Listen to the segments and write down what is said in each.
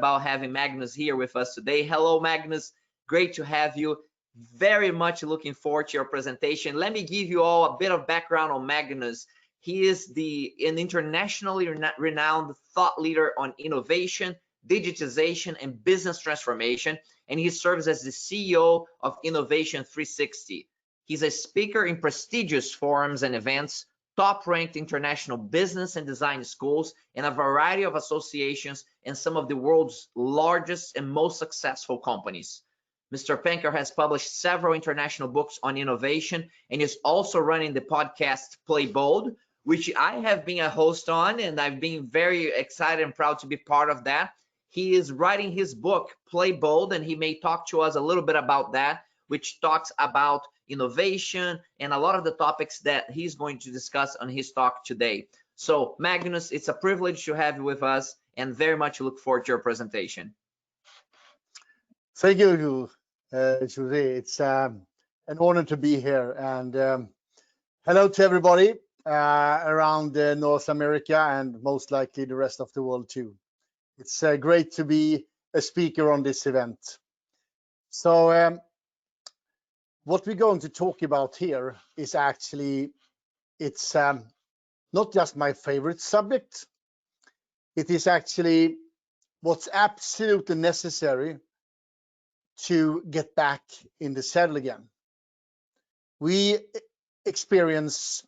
about having Magnus here with us today. Hello, Magnus. Great to have you. Very much looking forward to your presentation. Let me give you all a bit of background on Magnus. He is an internationally renowned thought leader on innovation, digitization, and business transformation, and he serves as the CEO of Innovation 360. He's a speaker in prestigious forums and events, top-ranked international business and design schools, and a variety of associations and some of the world's largest and most successful companies. Mr. Penker has published several international books on innovation and is also running the podcast Play Bold, which I have been a host on, and I've been very excited and proud to be part of that. He is writing his book, Play Bold, and he may talk to us a little bit about that, which talks about innovation and a lot of the topics that he's going to discuss on his talk today. So Magnus, it's a privilege to have you with us and very much look forward to your presentation. Thank you, Jose. It's an honor to be here, and hello to everybody around North America and most likely the rest of the world too. It's great to be a speaker on this event. So what we're going to talk about here is actually, it's not just my favorite subject. It is actually what's absolutely necessary to get back in the saddle again. We experience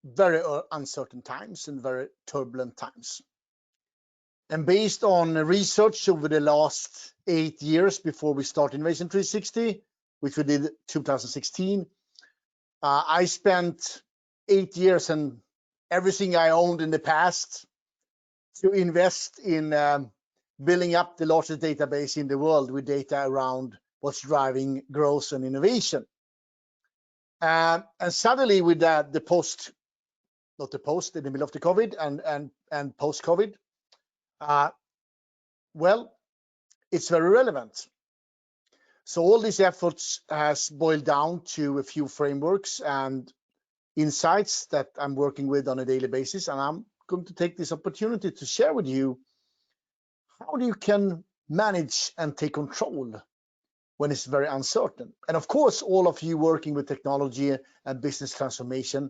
very uncertain times and very turbulent times. And based on research over the last 8 years before we start Innovation 360, which we did 2016, I spent 8 years and everything I owned in the past to invest in building up the largest database in the world with data around what's driving growth and innovation. And suddenly with in the middle of the COVID and post-COVID, well, it's very relevant. So all these efforts has boiled down to a few frameworks and insights that I'm working with on a daily basis, and I'm going to take this opportunity to share with you how you can manage and take control when it's very uncertain. And of course, all of you working with technology and business transformation,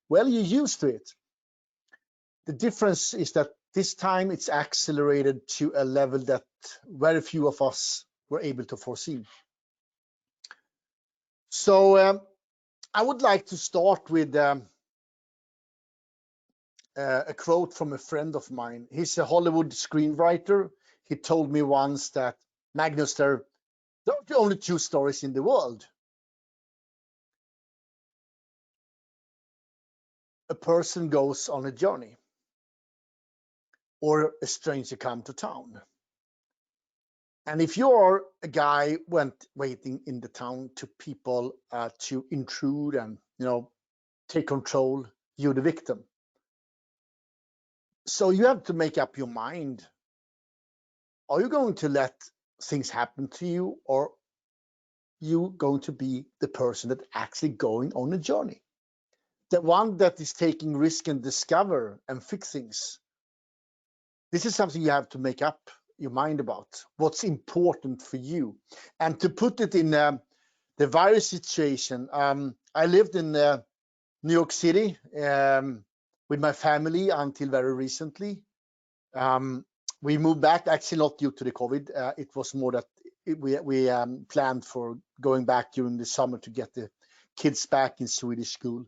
well, you're used to it. The difference is that this time it's accelerated to a level that very few of us were able to foresee. So I would like to start with a quote from a friend of mine. He's a Hollywood screenwriter. He told me once that, Magnus, there are only two stories in the world. A person goes on a journey, or a stranger comes to town. And if you're a guy waiting in the town to people to intrude and take control, you're the victim. So you have to make up your mind. Are you going to let things happen to you, or you going to be the person that actually going on a journey? The one that is taking risk and discover and fix things. This is something you have to make up your mind about. What's important for you. And to put it in the virus situation, I lived in New York City with my family until very recently. We moved back, actually not due to the COVID. It was more that we planned for going back during the summer to get the kids back in Swedish school.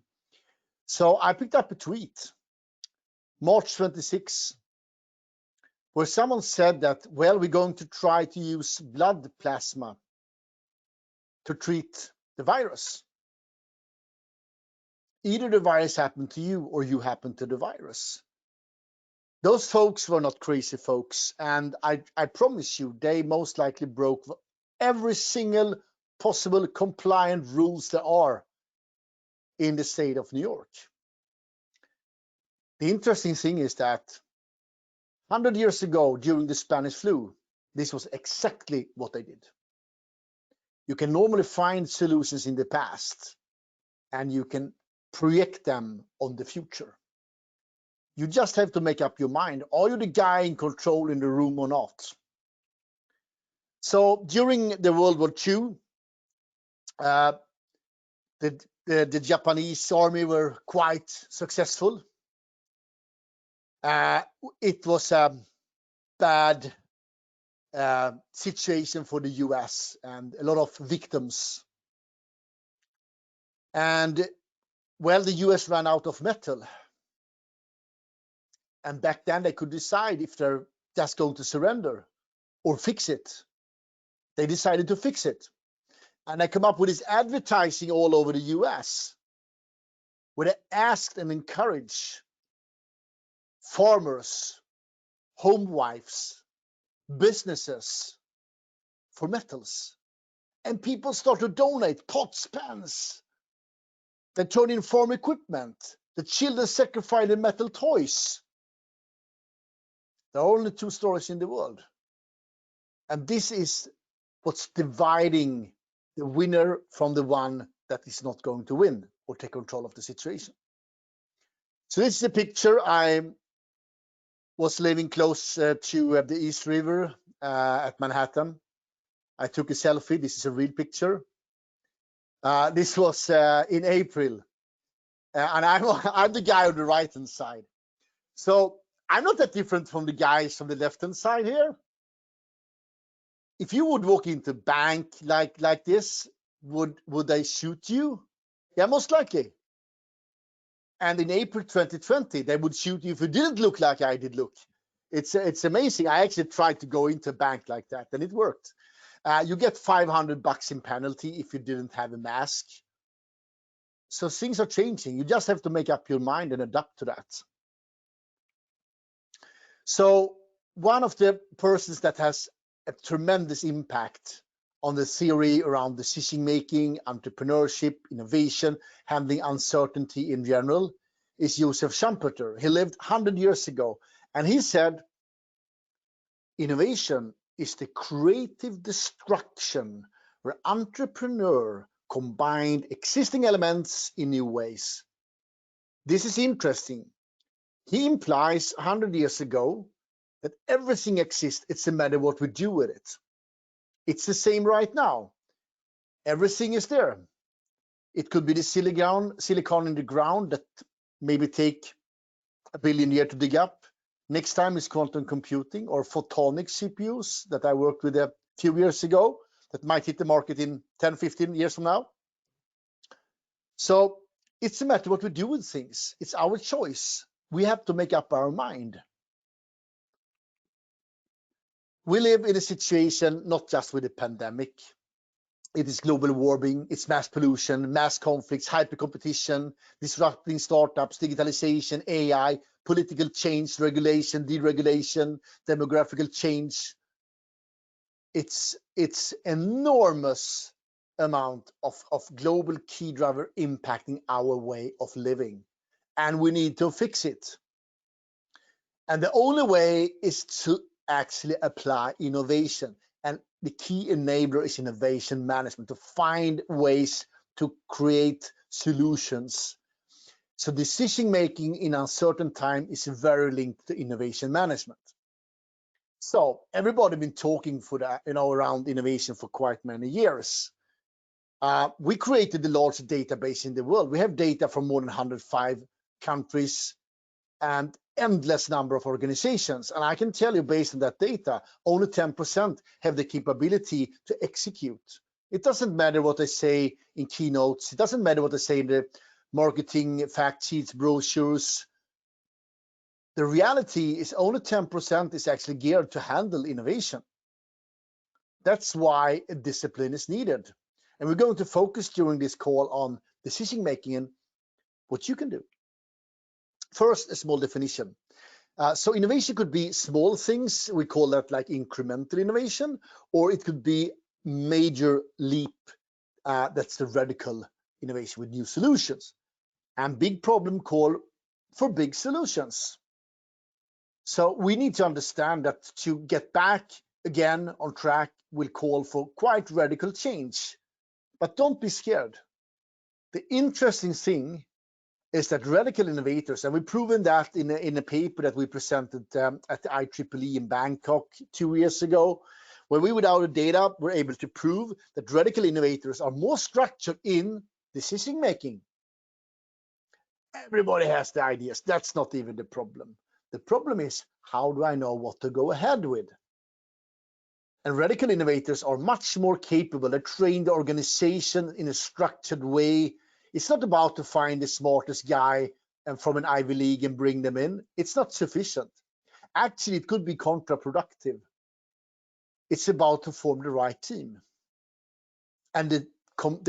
So I picked up a tweet, March 26, where someone said that, well, we're going to try to use blood plasma to treat the virus. Either the virus happened to you or you happened to the virus. Those folks were not crazy folks, and I promise you, they most likely broke every single possible compliant rules there are in the state of New York. The interesting thing is that 100 years ago, during the Spanish flu, this was exactly what they did. You can normally find solutions in the past, and you can project them on the future. You just have to make up your mind. Are you the guy in control in the room or not? So during the World War II, the Japanese army were quite successful. It was a bad situation for the US and a lot of victims. And well, the US ran out of metal. And back then they could decide if they're just going to surrender or fix it. They decided to fix it. And they come up with this advertising all over the US where they asked and encouraged farmers, home wives, businesses for metals. And people start to donate pots, pans. They turn in farm equipment. The children sacrifice their metal toys. There are only 2 stories in the world. And this is what's dividing the winner from the one that is not going to win or take control of the situation. So this is a picture. I was living close to the East River at Manhattan. I took a selfie. This is a real picture. This was in April. And I'm the guy on the right-hand side. So I'm not that different from the guys from the left-hand side here. If you would walk into a bank like this, would they shoot you? Yeah, most likely. And in April 2020, they would shoot you if you didn't look like I did look. It's amazing. I actually tried to go into a bank like that, and it worked. You get $500 in penalty if you didn't have a mask. So things are changing. You just have to make up your mind and adapt to that. So one of the persons that has a tremendous impact on the theory around decision making, entrepreneurship, innovation, handling uncertainty in general is Joseph Schumpeter. He lived 100 years ago, and he said, innovation is the creative destruction where entrepreneur combined existing elements in new ways. This is interesting. He implies 100 years ago that everything exists. It's a matter what we do with it. It's the same right now. Everything is there. It could be the silicon in the ground that maybe take 1 billion years to dig up. Next time is quantum computing or photonic CPUs that I worked with a few years ago that might hit the market in 10, 15 years from now. So it's a matter what we do with things. It's our choice. We have to make up our mind. We live in a situation not just with the pandemic. It is global warming, it's mass pollution, mass conflicts, hyper competition, disrupting startups, digitalization, AI, political change, regulation, deregulation, demographical change. It's enormous amount of global key driver impacting our way of living, and we need to fix it. And the only way is to actually apply innovation. And the key enabler is innovation management, to find ways to create solutions. So decision making in uncertain time is very linked to innovation management. So everybody been talking for that, around innovation for quite many years. We created the largest database in the world. We have data from more than 105 countries and endless number of organizations. And I can tell you, based on that data, only 10% have the capability to execute. It doesn't matter what they say in keynotes. It doesn't matter what they say in the marketing fact sheets, brochures. The reality is only 10% is actually geared to handle innovation. That's why a discipline is needed. And we're going to focus during this call on decision making and what you can do. First, a small definition. So innovation could be small things. We call that like incremental innovation, or it could be major leap. That's the radical innovation with new solutions. And big problem call for big solutions. So we need to understand that to get back again on track will call for quite radical change. But don't be scared. The interesting thing is that radical innovators, and we've proven that in a paper that we presented at the IEEE in Bangkok 2 years ago, when we, without the data, were able to prove that radical innovators are more structured in decision making. Everybody has the ideas. That's not even the problem. The problem is, how do I know what to go ahead with? And radical innovators are much more capable. They train the organization in a structured way. It's not about to find the smartest guy and from an Ivy League and bring them in. It's not sufficient. Actually, it could be counterproductive. It's about to form the right team. And the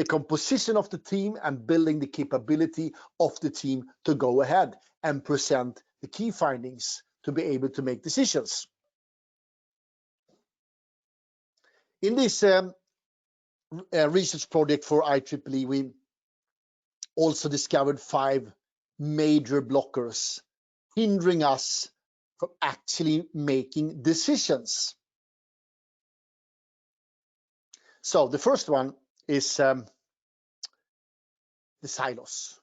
composition of the team and building the capability of the team to go ahead and present the key findings to be able to make decisions. In this research project for IEEE, we also discovered 5 major blockers hindering us from actually making decisions. So the first one is the silos.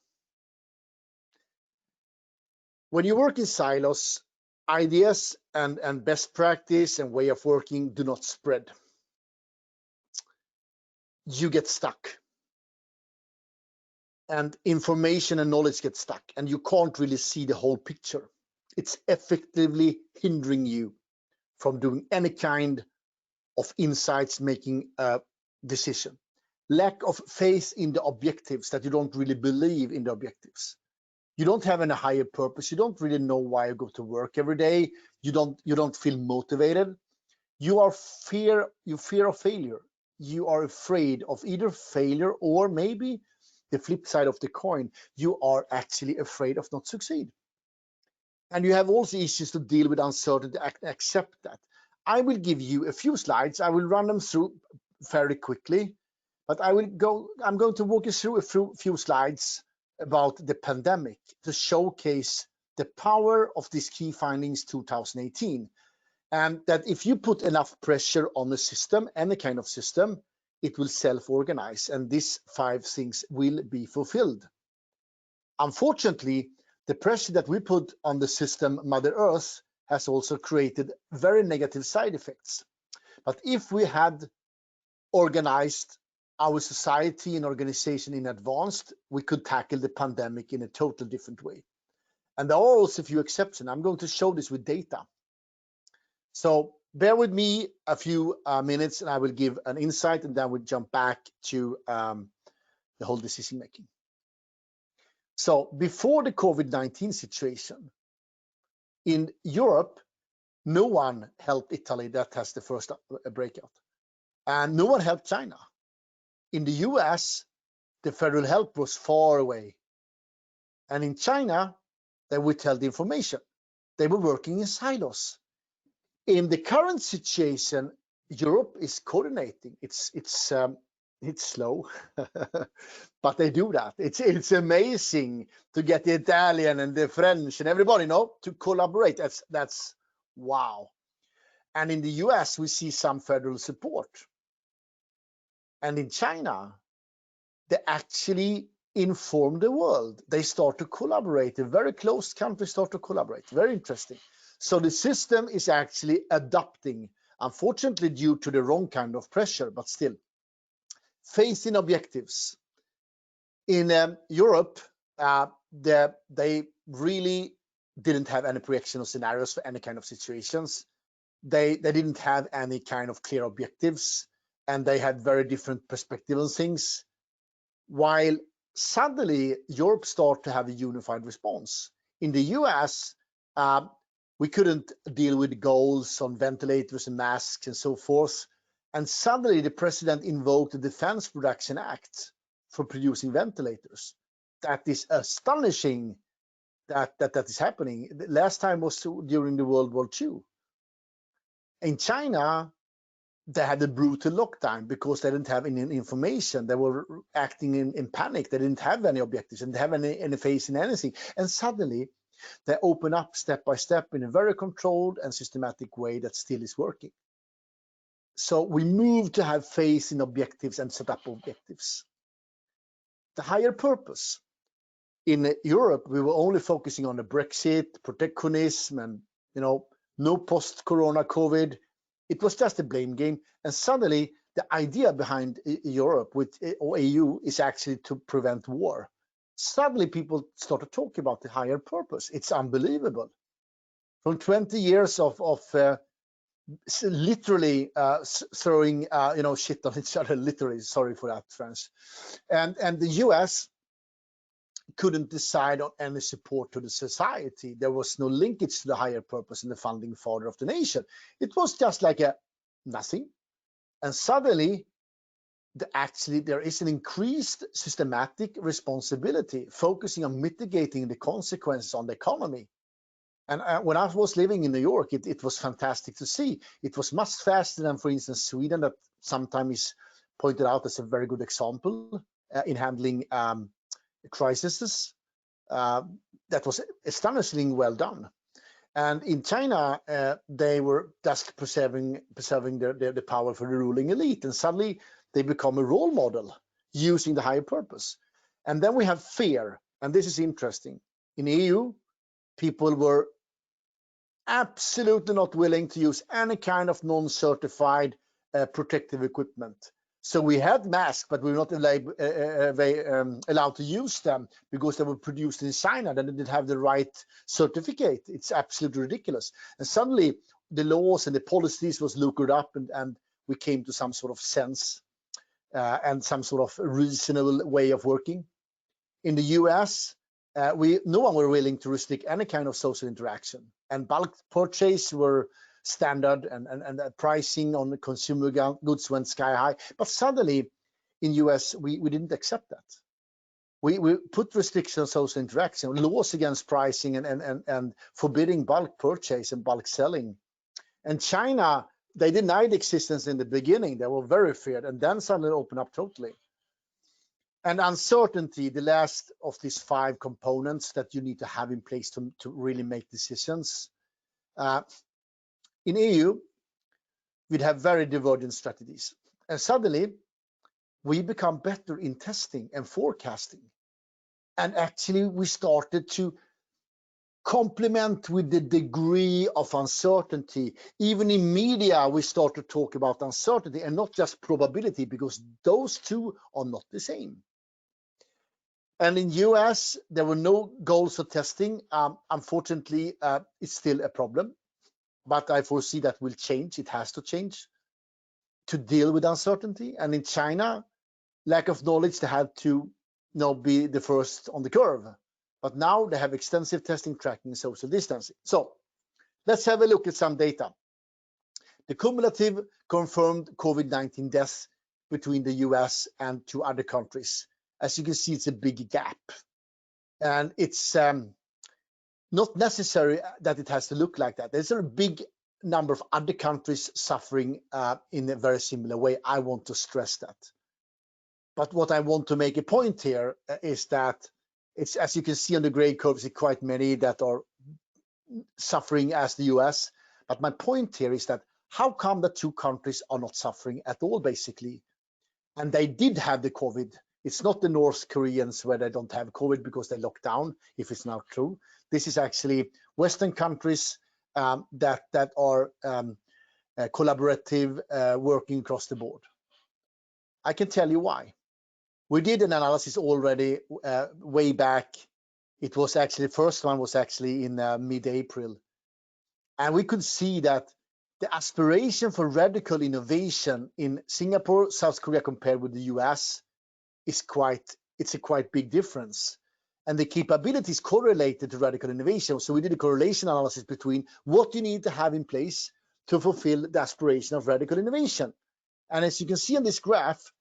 When you work in silos, ideas and best practice and way of working do not spread. You get stuck. And information and knowledge get stuck, and you can't really see the whole picture. It's effectively hindering you from doing any kind of insights, making a decision. Lack of faith in the objectives, that you don't really believe in the objectives. You don't have any higher purpose. You don't really know why you go to work every day. You don't feel motivated. You fear of failure. You are afraid of either failure, or maybe the flip side of the coin, you are actually afraid of not succeed. And you have also issues to deal with uncertainty, accept that. I will give you a few slides. I will run them through very quickly, but I'm going to walk you through a few slides about the pandemic to showcase the power of these key findings 2018. And that if you put enough pressure on the system, any kind of system, it will self-organize, and these 5 things will be fulfilled. Unfortunately, the pressure that we put on the system, Mother Earth, has also created very negative side effects. But if we had organized our society and organization in advance, we could tackle the pandemic in a totally different way. And there are also a few exceptions. I'm going to show this with data. So bear with me a few minutes, and I will give an insight, and then we'll jump back to the whole decision making. So before the COVID-19 situation, in Europe, no one helped Italy. That has the first breakout. And no one helped China. In the US, the federal help was far away. And in China, they withheld the information. They were working in silos. In the current situation, Europe is coordinating. It's slow, but they do that. It's amazing to get the Italian and the French and everybody, to collaborate. That's wow. And in the US, we see some federal support. And in China, they actually inform the world. They start to collaborate. A very close countries start to collaborate. Very interesting. So the system is actually adapting, unfortunately due to the wrong kind of pressure, but still. Faith in objectives. In Europe, they really didn't have any projection of scenarios for any kind of situations. They didn't have any kind of clear objectives, and they had very different perspective on things. While suddenly Europe started to have a unified response. In the US, we couldn't deal with goals on ventilators and masks and so forth. And suddenly the president invoked the Defense Production Act for producing ventilators. That is astonishing that is happening. The last time was during the World War II. In China, they had a brutal lockdown because they didn't have any information. They were acting in panic. They didn't have any objectives, and they didn't have any faith in anything. And suddenly they open up step by step in a very controlled and systematic way that still is working. So we move to have faith in objectives and set up objectives. The higher purpose. in Europe, we were only focusing on the Brexit, protectionism, and no post-corona COVID. It was just a blame game. And suddenly, the idea behind Europe or EU is actually to prevent war. Suddenly, people started talking about the higher purpose. It's unbelievable. From 20 years of literally throwing shit on each other, literally, sorry for that, friends. And the US couldn't decide on any support to the society. There was no linkage to the higher purpose and the founding father of the nation. It was just like a nothing. And suddenly, there is an increased systematic responsibility focusing on mitigating the consequences on the economy. And when I was living in New York, it was fantastic to see. It was much faster than, for instance, Sweden, that sometimes is pointed out as a very good example in handling crises. That was astonishingly well done. And in China, they were just preserving the power for the ruling elite. And suddenly they become a role model using the higher purpose. And then we have fear. And this is interesting. In EU, people were absolutely not willing to use any kind of non-certified protective equipment. So we had masks, but we were not allowed to use them because they were produced in China. They didn't have the right certificate. It's absolutely ridiculous. And suddenly the laws and the policies was looked up, and we came to some sort of sense and some sort of reasonable way of working. In the US, no one were willing to restrict any kind of social interaction, and bulk purchase were standard, and pricing on the consumer goods went sky high. But suddenly in US, we didn't accept that. We put restrictions on social interaction, laws against pricing, and forbidding bulk purchase and bulk selling. And China, they denied existence in the beginning. They were very feared, and then suddenly opened up totally. And uncertainty, the last of these 5 components that you need to have in place to really make decisions. In EU, we'd have very divergent strategies. And suddenly, we become better in testing and forecasting. And actually, we started to complement with the degree of uncertainty. Even in media, we start to talk about uncertainty and not just probability, because those two are not the same. And in US, there were no goals for testing. Unfortunately, it's still a problem, but I foresee that will change. It has to change to deal with uncertainty. And in China, lack of knowledge, they had to be the first on the curve. But now they have extensive testing, tracking, social distancing. So let's have a look at some data. The cumulative confirmed COVID-19 deaths between the US and 2 other countries. As you can see, it's a big gap. And it's not necessary that it has to look like that. There's a big number of other countries suffering in a very similar way. I want to stress that. But what I want to make a point here is that it's, as you can see on the gray curves, it's quite many that are suffering as the US. But my point here is that how come the 2 countries are not suffering at all, basically? And they did have the COVID. It's not the North Koreans where they don't have COVID because they locked down, if it's not true. This is actually Western countries that are collaborative, working across the board. I can tell you why. We did an analysis already way back. It was actually, the first one was actually in mid-April. And we could see that the aspiration for radical innovation in Singapore, South Korea compared with the US is it's a quite big difference. And the capabilities correlated to radical innovation. So we did a correlation analysis between what you need to have in place to fulfill the aspiration of radical innovation. And as you can see on this graph,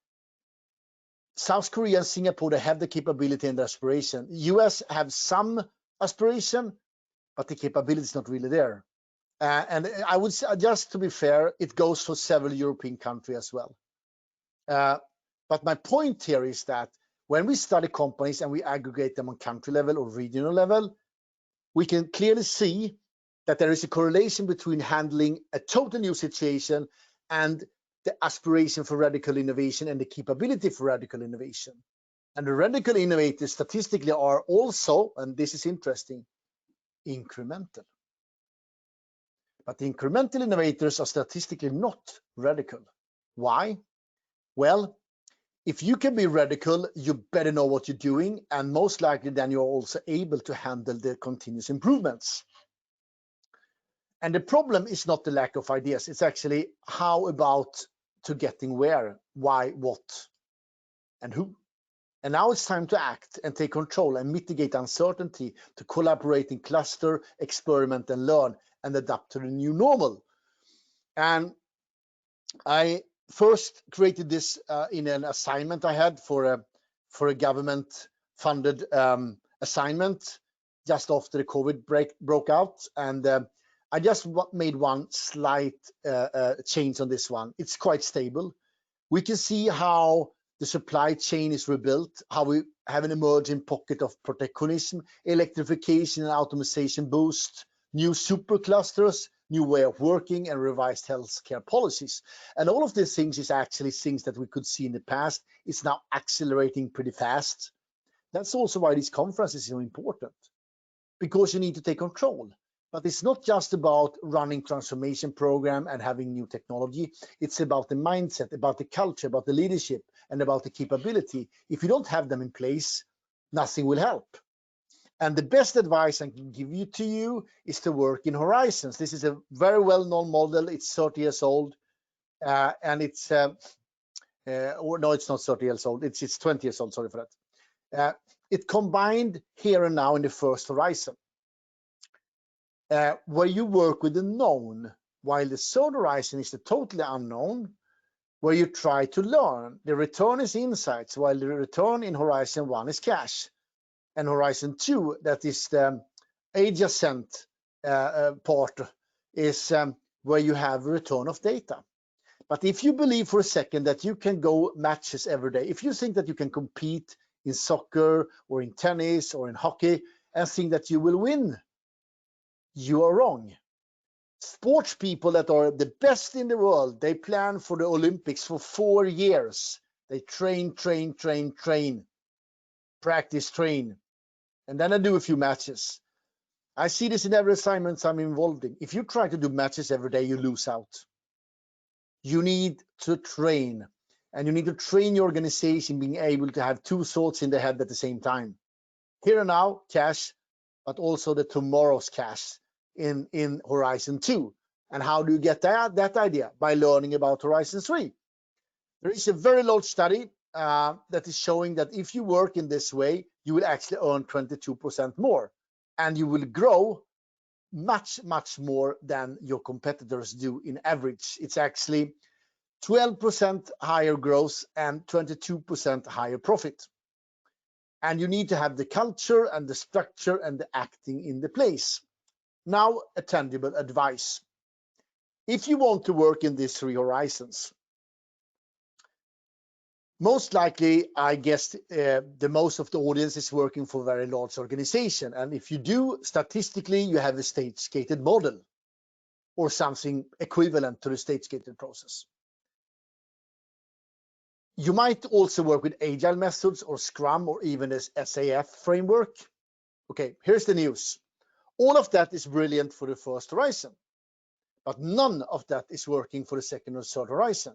South Korea and Singapore, they have the capability and the aspiration. US have some aspiration, but the capability is not really there. And I would say, just to be fair, it goes for several European countries as well. But my point here is that when we study companies and we aggregate them on country level or regional level, we can clearly see that there is a correlation between handling a total new situation and the aspiration for radical innovation and the capability for radical innovation. And the radical innovators statistically are also, and this is interesting, incremental. But the incremental innovators are statistically not radical. Why? Well, if you can be radical, you better know what you're doing, and most likely then you're also able to handle the continuous improvements. And the problem is not the lack of ideas, it's actually how about to getting where, why, what, and who. And now it's time to act and take control and mitigate uncertainty, to collaborate in cluster, experiment and learn, and adapt to the new normal. And I first created this in an assignment I had for a government-funded assignment just after the COVID broke out, and I just made one slight change on this one. It's quite stable. We can see how the supply chain is rebuilt, how we have an emerging pocket of protectionism, electrification and automation boost, new superclusters, new way of working, and revised healthcare policies. And all of these things is actually things that we could see in the past. It's now accelerating pretty fast. That's also why this conference is so important, because you need to take control. But it's not just about running transformation program and having new technology. It's about the mindset, about the culture, about the leadership, and about the capability. If you don't have them in place, nothing will help. And the best advice I can give to you is to work in Horizons. This is a very well-known model. It's 30 years old, and it's or no, it's not 30 years old. It's 20 years old. Sorry for that. It combined here and now in the first horizon, where you work with the known, while the third horizon is the totally unknown, where you try to learn. The return is insights, while the return in Horizon 1 is cash. And Horizon 2, that is the adjacent part, is where you have return of data. But if you believe for a second that you can go matches every day, if you think that you can compete in soccer or in tennis or in hockey and think that you will win, you are wrong. Sports people that are the best in the world, they plan for the Olympics for 4 years. They train, practice, train, and then I do a few matches. I see this in every assignment I'm involved in. If you try to do matches every day, you lose out. You need to train, and you need to train your organization being able to have two thoughts in the head at the same time. Here and now, cash, but also the tomorrow's cash in Horizon 2. And how do you get that idea? By learning about Horizon 3. There is a very large study that is showing that if you work in this way, you will actually earn 22% more, and you will grow much more than your competitors do in average. It's actually 12% higher growth and 22% higher profit. And you need to have the culture and the structure and the acting in the place. Now, a tangible advice. If you want to work in these three horizons, most likely, I guess, the most of the audience is working for a very large organization. And if you do, statistically, you have a stage-gated model or something equivalent to the stage-gated process. You might also work with agile methods or Scrum or even a SAF framework. Okay, here's the news. All of that is brilliant for the first horizon, but none of that is working for the second or third horizon.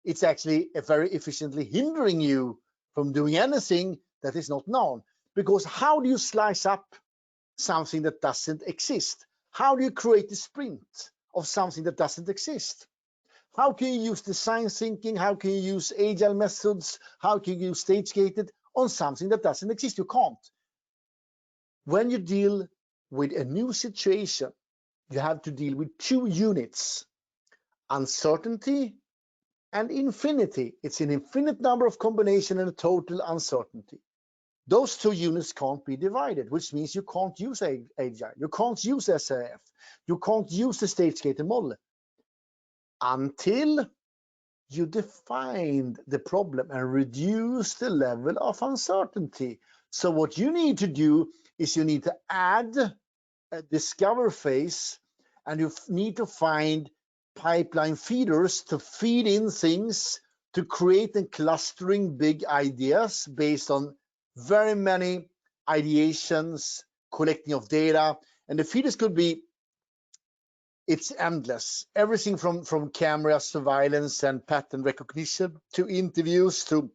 It's actually very efficiently hindering you from doing anything that is not known. Because how do you slice up something that doesn't exist? How do you create a sprint of something that doesn't exist? How can you use design thinking? How can you use agile methods? How can you use stage-gated on something that doesn't exist? You can't. When you deal with a new situation, you have to deal with two units: uncertainty and infinity. It's an infinite number of combination and a total uncertainty. Those two units can't be divided, which means you can't use agile, you can't use SAF, you can't use the stage-gated model until you define the problem and reduce the level of uncertainty. So what you need to do is you need to add a discover phase, and you need to find pipeline feeders to feed in things to create and clustering big ideas based on very many ideations, collecting of data, and the feeders could be, it's endless. Everything from camera surveillance and pattern recognition to interviews to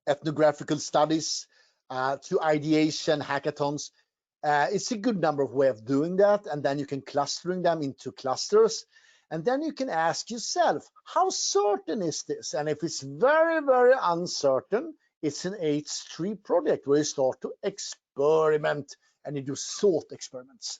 ethnographical studies to ideation, hackathons. It's a good number of ways of doing that, and then you can clustering them into clusters. And then you can ask yourself, how certain is this? And if it's very, very uncertain, it's an H3 project where you start to experiment and you do thought experiments.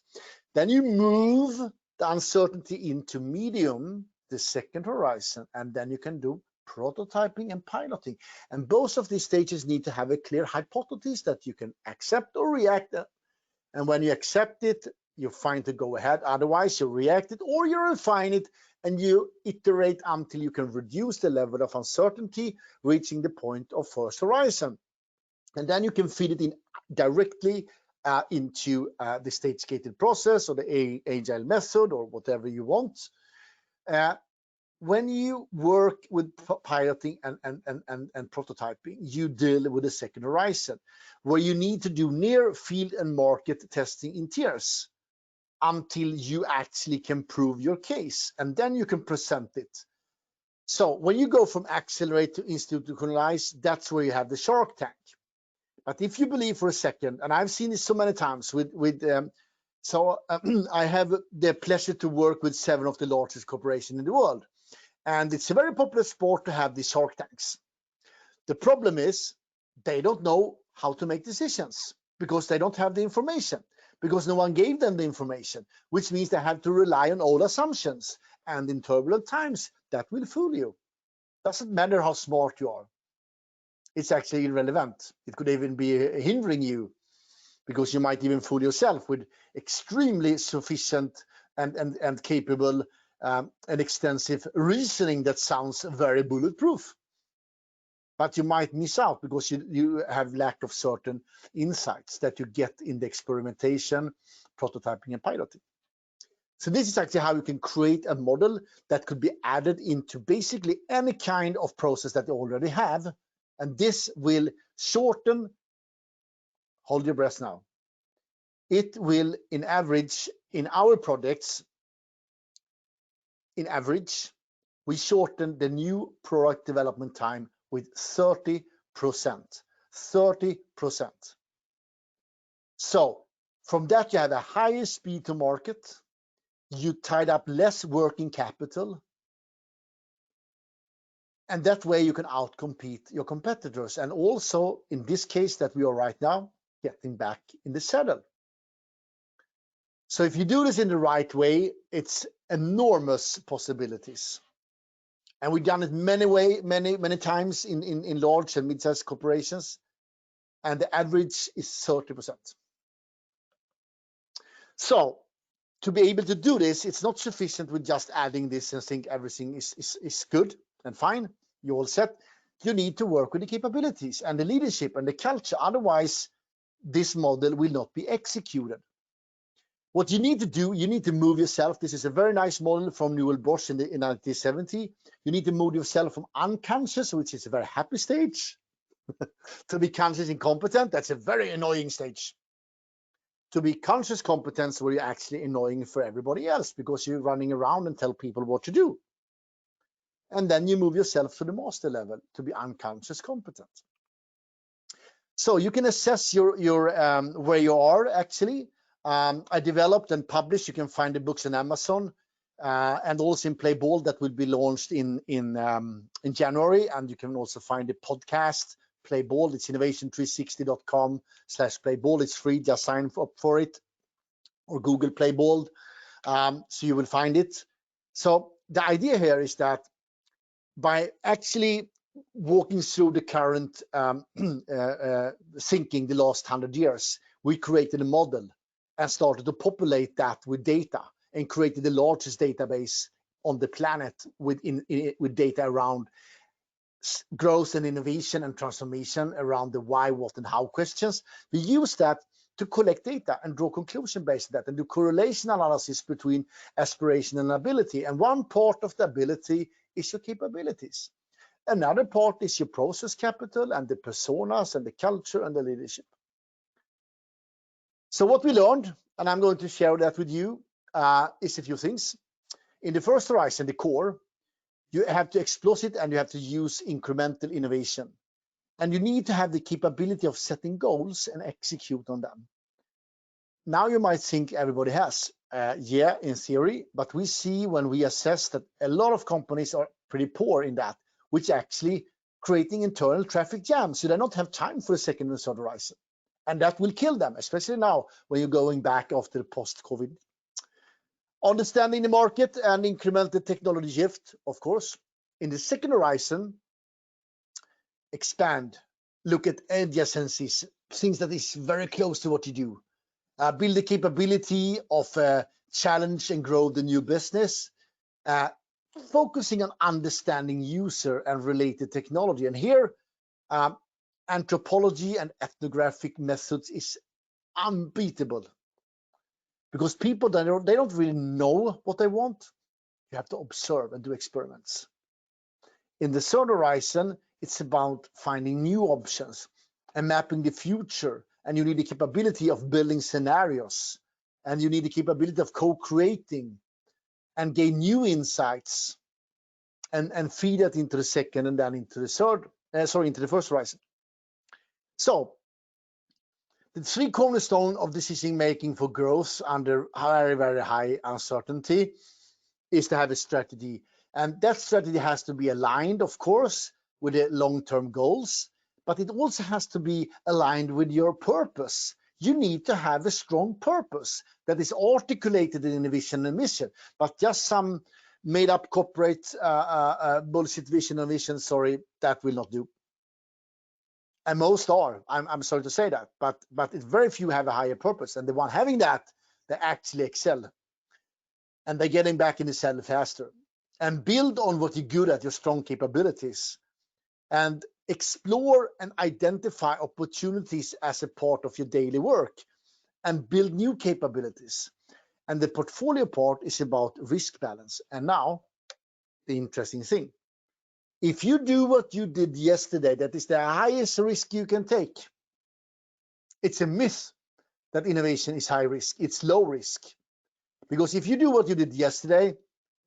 Then you move the uncertainty into medium, the second horizon, and then you can do prototyping and piloting. And both of these stages need to have a clear hypothesis that you can accept or react. And when you accept it, you find to go ahead. Otherwise, you react it or you refine it and you iterate until you can reduce the level of uncertainty, reaching the point of first horizon. And then you can feed it in directly into the stage-gated process or the agile method or whatever you want. When you work with piloting and prototyping, you deal with the second horizon, where you need to do near field and market testing in tiers until you actually can prove your case, and then you can present it. So when you go from accelerate to institutionalize, that's where you have the Shark Tank. But if you believe for a second, and I've seen this so many times I have the pleasure to work with 7 of the largest corporations in the world. And it's a very popular sport to have these Shark Tanks. The problem is they don't know how to make decisions because they don't have the information, because no one gave them the information, which means they have to rely on old assumptions. And in turbulent times, that will fool you. Doesn't matter how smart you are. It's actually irrelevant. It could even be hindering you because you might even fool yourself with extremely sufficient and capable and extensive reasoning that sounds very bulletproof. But you might miss out because you have lack of certain insights that you get in the experimentation, prototyping, and piloting. So this is actually how you can create a model that could be added into basically any kind of process that you already have. And this will shorten, hold your breath now, it will in average, in our projects, in average, we shorten the new product development time with 30%. 30%. So from that, you have a higher speed to market. You tied up less working capital. And that way you can outcompete your competitors. And also, in this case that we are right now, getting back in the saddle. So if you do this in the right way, it's enormous possibilities. And we've done it many times in large and mid-sized corporations. And the average is 30%. So to be able to do this, it's not sufficient with just adding this and think everything is good and fine. You're all set. You need to work with the capabilities and the leadership and the culture. Otherwise, this model will not be executed. What you need to do, you need to move yourself. This is a very nice model from Newell Bosch in 1970. You need to move yourself from unconscious, which is a very happy stage, to be conscious incompetent. That's a very annoying stage. To be conscious competence, where you're actually annoying for everybody else because you're running around and tell people what to do. And then you move yourself to the master level to be unconscious competent. So you can assess your where you are actually. I developed and published, you can find the books on Amazon and also in Play Ball that will be launched in January. And you can also find the podcast, Play Ball. It's innovation360.com/Play Ball. It's free, just sign up for it or Google Play Ball. So you will find it. So the idea here is that by actually walking through the current thinking the last 100 years, we created a model and started to populate that with data and created the largest database on the planet with data around growth and innovation and transformation around the why, what, and how questions. We use that to collect data and draw conclusion based on that and do correlation analysis between aspiration and ability. And one part of the ability is your capabilities. Another part is your process capital and the personas and the culture and the leadership. So what we learned, and I'm going to share that with you, is a few things. In the first horizon, the core, you have to explicit and you have to use incremental innovation. And you need to have the capability of setting goals and execute on them. Now you might think everybody has. Yeah, in theory, but we see when we assess that a lot of companies are pretty poor in that, which actually creating internal traffic jams. So they don't have time for the second and third horizon. And that will kill them, especially now when you're going back after the post-COVID. Understanding the market and incremental technology shift, of course. In the second horizon, expand, look at adjacencies, things that is very close to what you do. Build the capability of challenge and grow the new business, focusing on understanding user and related technology. And here, anthropology and ethnographic methods is unbeatable because people, they don't really know what they want. You have to observe and do experiments. In the third horizon, it's about finding new options and mapping the future. And you need the capability of building scenarios. And you need the capability of co-creating and gain new insights and feed that into the second and then into the third, into the first horizon. So the three cornerstones of decision making for growth under very, very high uncertainty is to have a strategy. And that strategy has to be aligned, of course, with the long-term goals, but it also has to be aligned with your purpose. You need to have a strong purpose that is articulated in a vision and mission, but just some made-up corporate bullshit vision and mission, sorry, that will not do. And most are, I'm sorry to say that, but very few have a higher purpose. And the one having that, they actually excel. And they're getting back in the saddle faster. And build on what you're good at, your strong capabilities. And explore and identify opportunities as a part of your daily work. And build new capabilities. And the portfolio part is about risk balance. And now, the interesting thing. If you do what you did yesterday, that is the highest risk you can take. It's a myth that innovation is high risk. It's low risk. Because if you do what you did yesterday,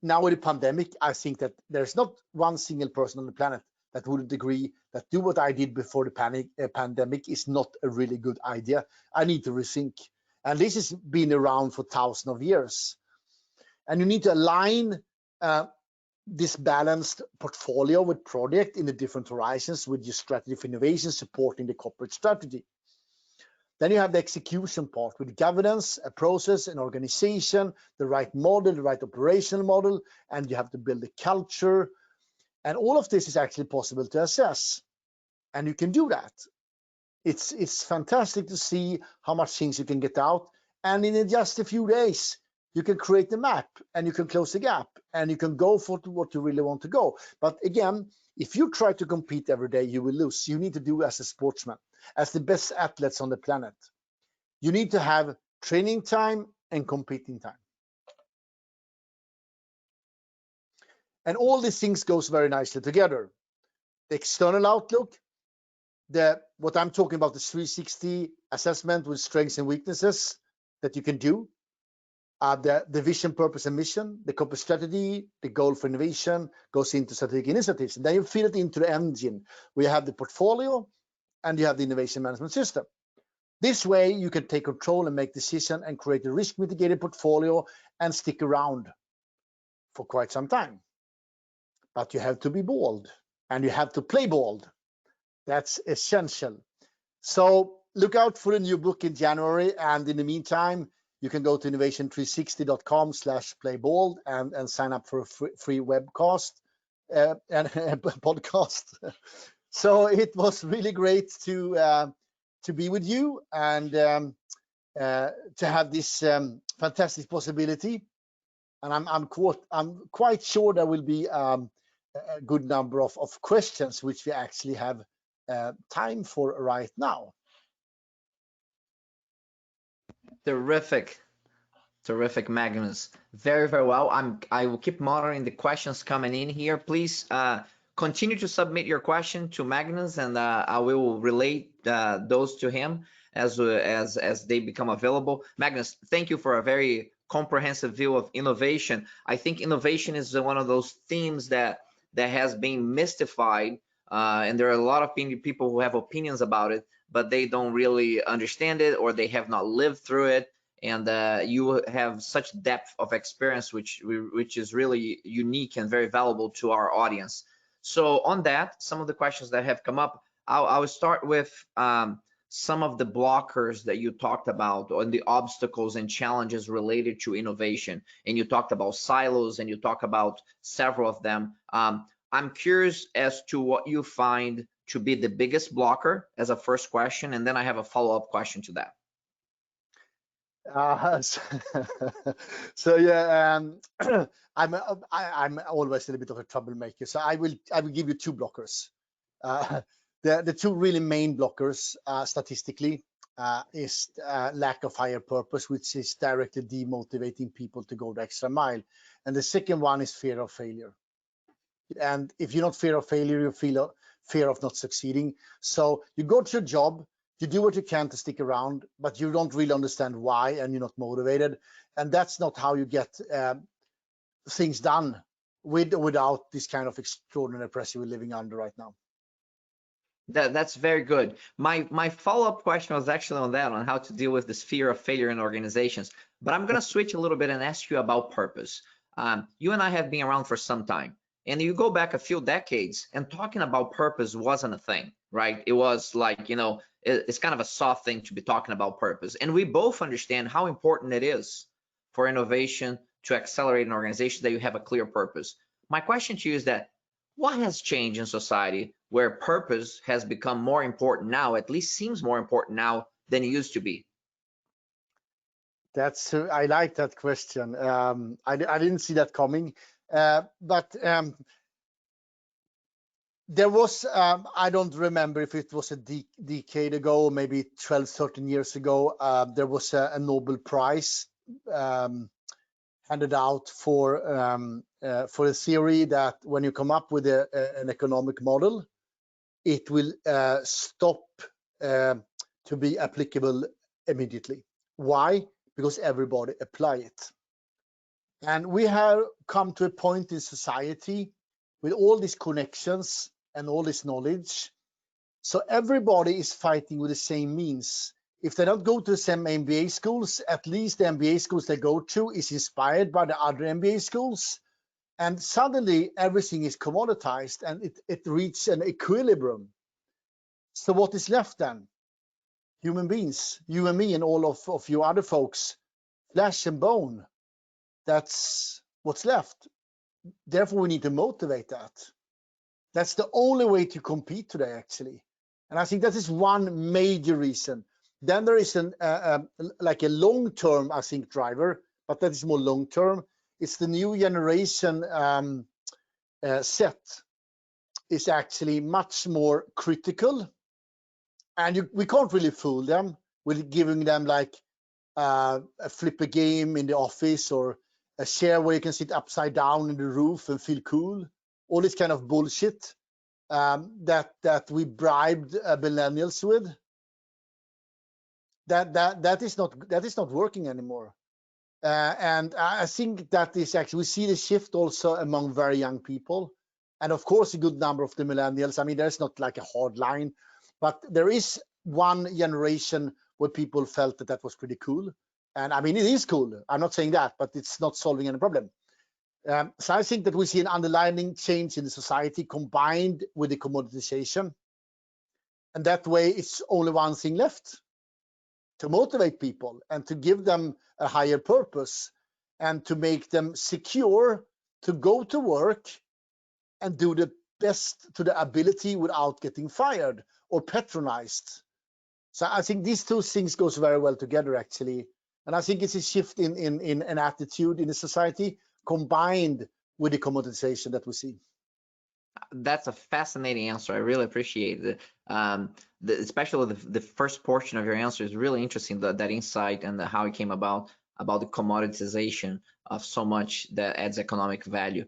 now with the pandemic, I think that there's not one single person on the planet that wouldn't agree that do what I did before the pandemic is not a really good idea. I need to rethink. And this has been around for thousands of years. And you need to align this balanced portfolio with project in the different horizons with your strategy for innovation supporting the corporate strategy. Then you have the execution part with governance, a process, an organization, the right model, the right operational model, and you have to build a culture. And all of this is actually possible to assess. And you can do that. It's fantastic to see how much things you can get out. And in just a few days, you can create the map and you can close the gap and you can go for what you really want to go. But again, if you try to compete every day, you will lose. You need to do as a sportsman, as the best athletes on the planet. You need to have training time and competing time. And all these things goes very nicely together. The external outlook, what I'm talking about, the 360 assessment with strengths and weaknesses that you can do. The vision, purpose, and mission, the corporate strategy, the goal for innovation goes into strategic initiatives. And then you feed it into the engine where you have the portfolio and you have the innovation management system. This way, you can take control and make decisions and create a risk mitigated portfolio and stick around for quite some time. But you have to be bold and you have to play bold. That's essential. So look out for a new book in January. And in the meantime, you can go to innovation360.com/playbold and sign up for a free webcast and a podcast. So it was really great to be with you and to have this fantastic possibility. And I'm quite sure there will be a good number of questions which we actually have time for right now. Terrific, Magnus. Very, very well. I will keep monitoring the questions coming in here. Please continue to submit your question to Magnus, and I will relate those to him as they become available. Magnus, thank you for a very comprehensive view of innovation. I think innovation is one of those themes that has been mystified, and there are a lot of people who have opinions about it, but they don't really understand it, or they have not lived through it. And you have such depth of experience, which is really unique and very valuable to our audience. So on that, some of the questions that have come up, I'll start with some of the blockers that you talked about, on the obstacles and challenges related to innovation. And you talked about silos, and you talk about several of them. I'm curious as to what you find to be the biggest blocker as a first question, and then I have a follow-up question to that. So yeah, I'm always a little bit of a troublemaker. So I will give you two blockers. The two really main blockers statistically is lack of higher purpose, which is directly demotivating people to go the extra mile, and the second one is fear of failure. And if you're not fear of failure, you feel fear of not succeeding. So you go to your job, you do what you can to stick around, but you don't really understand why, and you're not motivated. And that's not how you get things done with or without this kind of extraordinary pressure we're living under right now. That's very good. My follow-up question was actually on that, on how to deal with this fear of failure in organizations. But I'm going to switch a little bit and ask you about purpose. You and I have been around for some time, and you go back a few decades, and talking about purpose wasn't a thing, right? It was like, you know, it's kind of a soft thing to be talking about purpose. And we both understand how important it is for innovation to accelerate an organization that you have a clear purpose. My question to you is that, what has changed in society where purpose has become more important now, at least seems more important now than it used to be? I like that question. I didn't see that coming, but there was, I don't remember if it was a decade ago, maybe 12, 13 years ago, there was a Nobel Prize handed out for a theory that when you come up with an economic model, it will stop to be applicable immediately. Why? Because everybody apply it. And we have come to a point in society with all these connections and all this knowledge. So everybody is fighting with the same means. If they don't go to the same MBA schools, at least the MBA schools they go to is inspired by the other MBA schools. And suddenly everything is commoditized, and it reaches an equilibrium. So what is left then? Human beings, you and me and all of you other folks, flesh and bone. That's what's left. Therefore, we need to motivate that. That's the only way to compete today, actually. And I think that is one major reason. Then there is like a long-term, I think, driver, but that is more long-term. It's the new generation set is actually much more critical, and we can't really fool them with giving them like a flipper game in the office, or a chair where you can sit upside down in the roof and feel cool. All this kind of bullshit that we bribed millennials with. That is not working anymore. And I think that is actually, we see the shift also among very young people, and of course a good number of the millennials. I mean, there's not like a hard line, but there is one generation where people felt that was pretty cool. And I mean, it is cool, I'm not saying that, but it's not solving any problem. So I think that we see an underlying change in the society combined with the commoditization, and that way it's only one thing left: to motivate people and to give them a higher purpose, and to make them secure to go to work and do the best to the ability without getting fired or patronized. So I think these two things goes very well together, actually. And I think it's a shift in an attitude in the society combined with the commoditization that we see. That's a fascinating answer. I really appreciate it. Especially the first portion of your answer is really interesting, that insight and how it came about the commoditization of so much that adds economic value.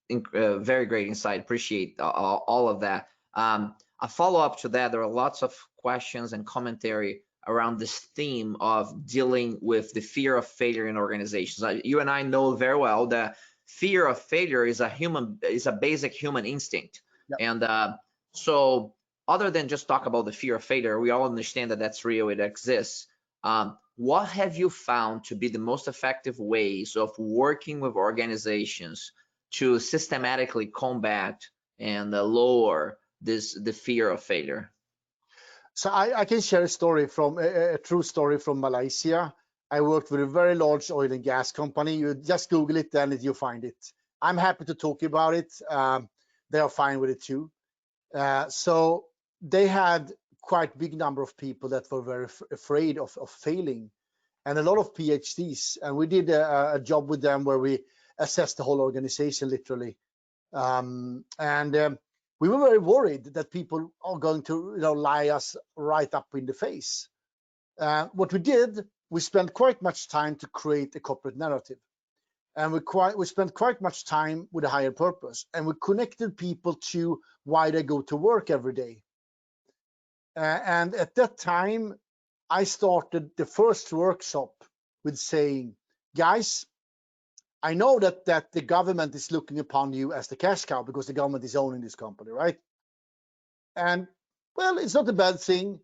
very great insight. Appreciate all of that. A follow-up to that, there are lots of questions and commentary around this theme of dealing with the fear of failure in organizations. You and I know very well that fear of failure is a basic human instinct. Yep. And so other than just talk about the fear of failure, we all understand that that's real, it exists. What have you found to be the most effective ways of working with organizations to systematically combat and lower the fear of failure? So I can share a story from a true story from Malaysia. I worked with a very large oil and gas company. You just Google it and you find it. I'm happy to talk about it. They are fine with it too. So they had quite big number of people that were very afraid of failing, and a lot of PhDs. And we did a job with them where we assessed the whole organization literally. We were very worried that people are going to lie us right up in the face. What we did, we spent quite much time to create a corporate narrative. And we spent quite much time with a higher purpose, and we connected people to why they go to work every day. And at that time, I started the first workshop with saying, guys, I know that the government is looking upon you as the cash cow because the government is owning this company, right? And well, it's not a bad thing,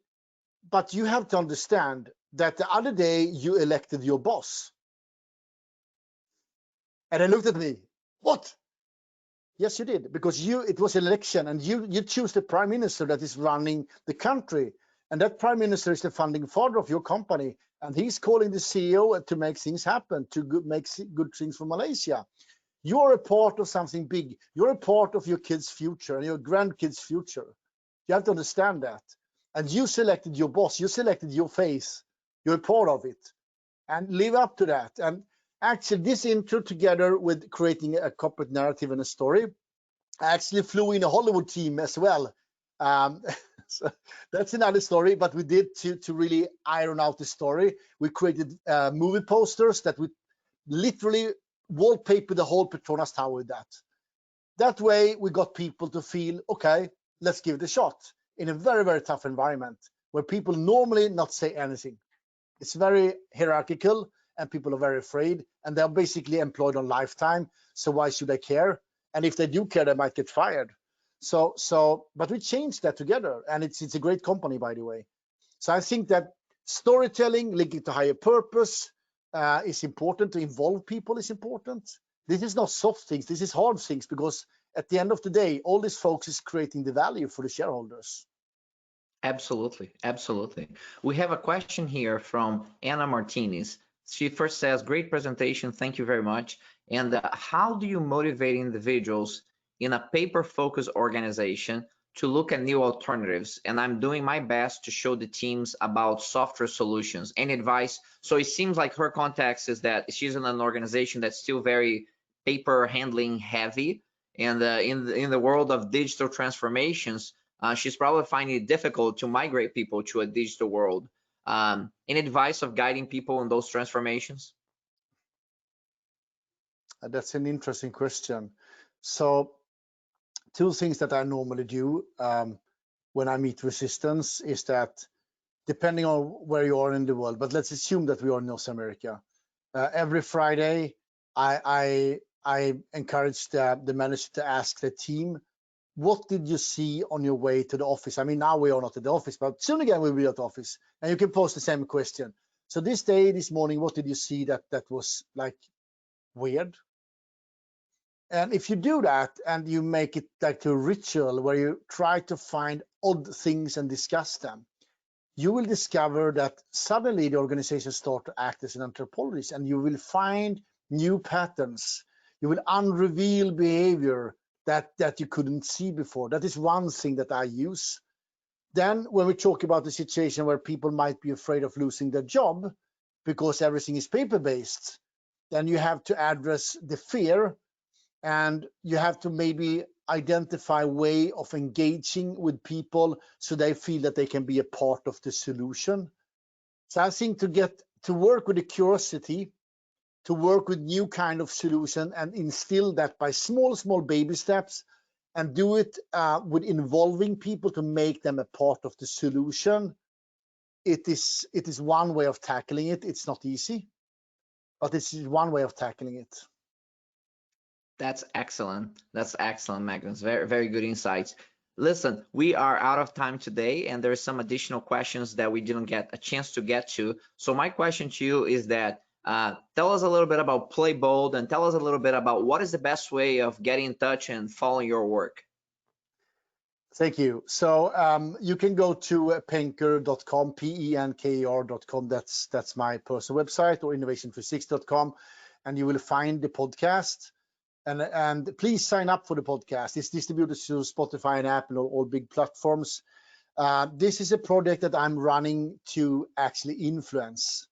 but you have to understand that the other day you elected your boss. And they looked at me, what? Yes, you did, because it was an election, and you choose the prime minister that is running the country, and that prime minister is the founding father of your company, and he's calling the CEO to make things happen, to make good things for Malaysia. You're a part of something big. You're a part of your kids' future and your grandkids' future. You have to understand that. And you selected your boss. You selected your face. You're a part of it, and live up to that. And actually, this intro together with creating a corporate narrative and a story, I actually flew in a Hollywood team as well. So that's another story, but we did to really iron out the story. We created movie posters that we literally wallpaper the whole Petronas Tower with that. That way, we got people to feel, okay, let's give it a shot in a very, very tough environment where people normally not say anything. It's very hierarchical, and people are very afraid, and they're basically employed on lifetime. So why should they care? And if they do care, they might get fired. But we changed that together, and it's a great company, by the way. So I think that storytelling, linking to higher purpose, is important. To involve people is important. This is not soft things. This is hard things, because at the end of the day, all this folks is creating the value for the shareholders. Absolutely, absolutely. We have a question here from Anna Martinez. She first says, great presentation, thank you very much. And how do you motivate individuals in a paper-focused organization to look at new alternatives? And I'm doing my best to show the teams about software solutions. Any advice? So it seems like her context is that she's in an organization that's still very paper handling heavy. And in the world of digital transformations, she's probably finding it difficult to migrate people to a digital world. Any advice of guiding people in those transformations? That's an interesting question. So two things that I normally do when I meet resistance is that, depending on where you are in the world, but let's assume that we are in North America, every Friday I encourage the manager to ask the team, what did you see on your way to the office? I mean, now we are not at the office, but soon again we'll be at the office, and you can post the same question. So this morning, what did you see that was like weird? And if you do that and you make it like a ritual where you try to find odd things and discuss them, you will discover that suddenly the organization start to act as an anthropologist, and you will find new patterns. You will unreveal behavior that you couldn't see before. That is one thing that I use. Then when we talk about the situation where people might be afraid of losing their job because everything is paper-based, then you have to address the fear, and you have to maybe identify a way of engaging with people so they feel that they can be a part of the solution. So I think to work with the curiosity to work with new kind of solution and instill that by small baby steps, and do it with involving people to make them a part of the solution. It is one way of tackling it. It's not easy, but it's one way of tackling it. That's excellent. That's excellent, Magnus. Very, very good insights. Listen, we are out of time today, and there's some additional questions that we didn't get a chance to get to. So my question to you is that tell us a little bit about Play Bold, and tell us a little bit about what is the best way of getting in touch and following your work. Thank you. So you can go to penker.com, penker.com. That's my personal website, or innovation360.com, and you will find the podcast. And please sign up for the podcast. It's distributed to Spotify and Apple, all big platforms. This is a project that I'm running to actually influence.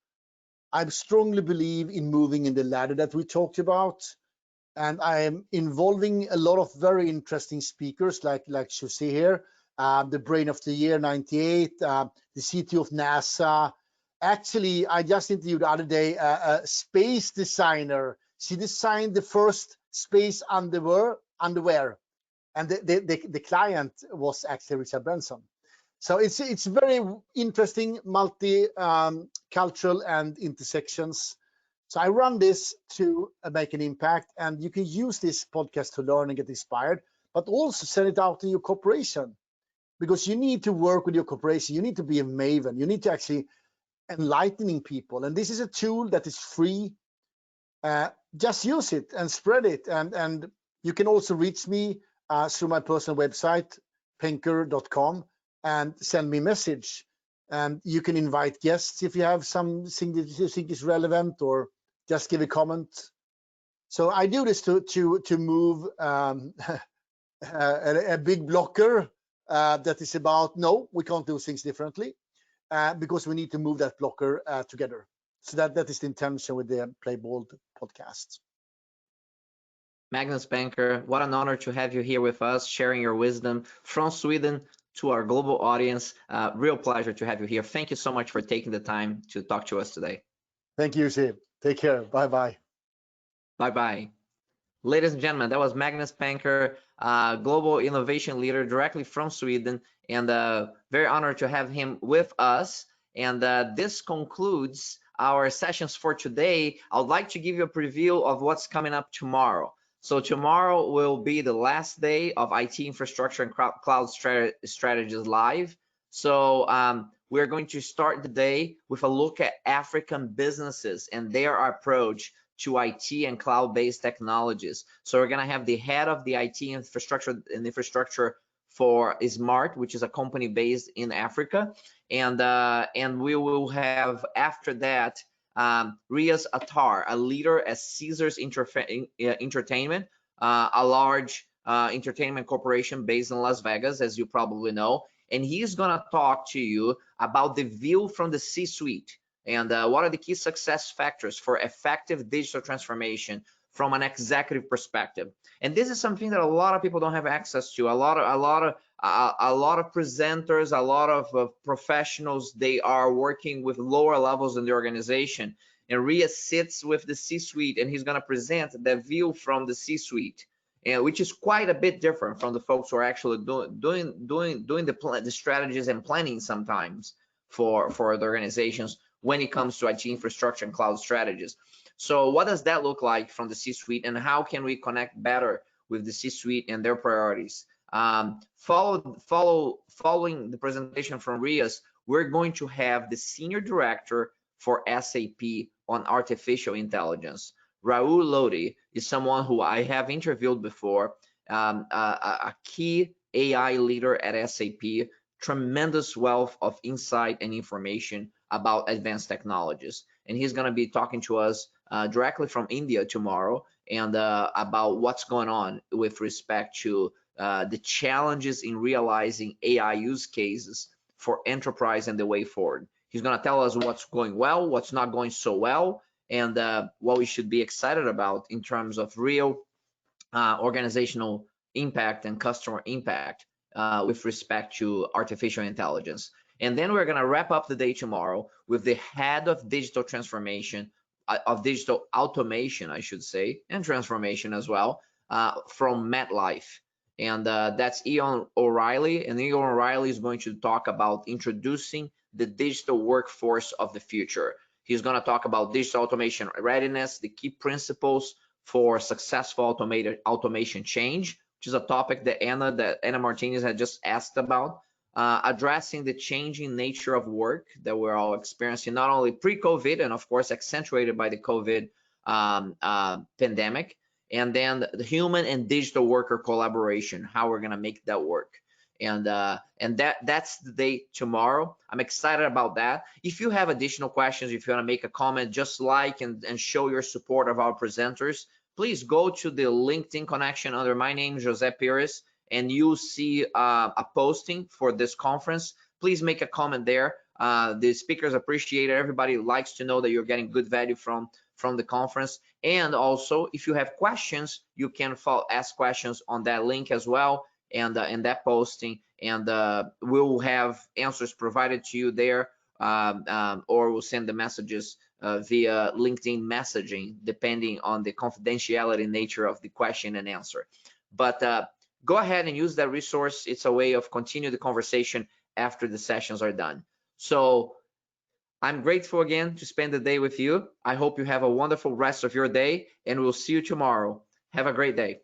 I strongly believe in moving in the ladder that we talked about. And I am involving a lot of very interesting speakers like Jose here, the Brain of the Year 98, the CTO of NASA. Actually, I just interviewed the other day a space designer. She designed the first space underwear, and the client was actually Richard Branson. So it's very interesting, multi-cultural and intersections. So I run this to make an impact, and you can use this podcast to learn and get inspired, but also send it out to your corporation, because you need to work with your corporation. You need to be a maven. You need to actually enlightening people. And this is a tool that is free. Just use it and spread it. And you can also reach me through my personal website, penker.com, and send me a message. And you can invite guests if you have something that you think is relevant, or just give a comment. So I do this to move a big blocker that is about, no, we can't do things differently, because we need to move that blocker together. So that is the intention with the Play Bold podcast. Magnus Penker, what an honor to have you here with us, sharing your wisdom from Sweden to our global audience. Real pleasure to have you here. Thank you so much for taking the time to talk to us today. Thank you, Steve. Take care. Bye-bye. Bye-bye. Ladies and gentlemen, that was Magnus Penker, global innovation leader directly from Sweden, and very honored to have him with us. And this concludes our sessions for today. I would like to give you a preview of what's coming up tomorrow. So tomorrow will be the last day of IT infrastructure and cloud strategies live. So we're going to start the day with a look at African businesses and their approach to IT and cloud-based technologies. So we're going to have the head of the IT infrastructure for Smart, which is a company based in Africa, and we will have after that Riaz Attar, a leader at Caesars Entertainment, a large entertainment corporation based in Las Vegas, as you probably know, and he's going to talk to you about the view from the C-suite and what are the key success factors for effective digital transformation from an executive perspective. And this is something that a lot of people don't have access to. A lot of presenters, a lot of professionals, they are working with lower levels in the organization. And Riaz sits with the C-suite, and he's going to present the view from the C-suite, which is quite a bit different from the folks who are actually doing the strategies and planning sometimes for the organizations when it comes to IT infrastructure and cloud strategies. So what does that look like from the C-suite, and how can we connect better with the C-suite and their priorities? Following the presentation from Riaz, we're going to have the Senior Director for SAP on Artificial Intelligence. Raul Lodi is someone who I have interviewed before, a key AI leader at SAP, tremendous wealth of insight and information about advanced technologies. And he's going to be talking to us directly from India tomorrow, and about what's going on with respect to the challenges in realizing AI use cases for enterprise and the way forward. He's going to tell us what's going well, what's not going so well, and what we should be excited about in terms of real organizational impact and customer impact with respect to artificial intelligence. And then we're going to wrap up the day tomorrow with the head of digital transformation digital automation, I should say, and transformation as well, from MetLife. And that's Ian O'Reilly. And Ian O'Reilly is going to talk about introducing the digital workforce of the future. He's going to talk about digital automation readiness, the key principles for successful automation change, which is a topic that Anna Martinez had just asked about, addressing the changing nature of work that we're all experiencing, not only pre-COVID and of course accentuated by the COVID pandemic, and then the human and digital worker collaboration, how we're going to make that work. And that's the day tomorrow. I'm excited about that. If you have additional questions, if you want to make a comment, just like and show your support of our presenters, please go to the LinkedIn connection under my name, Jose Pires, and you'll see a posting for this conference. Please make a comment there. The speakers appreciate it. Everybody likes to know that you're getting good value from the conference. And also, if you have questions, you can ask questions on that link as well, and in that posting, and we'll have answers provided to you there, or we'll send the messages via LinkedIn messaging, depending on the confidentiality nature of the question and answer. But go ahead and use that resource. It's a way of continue the conversation after the sessions are done. So I'm grateful again to spend the day with you. I hope you have a wonderful rest of your day, and we'll see you tomorrow. Have a great day.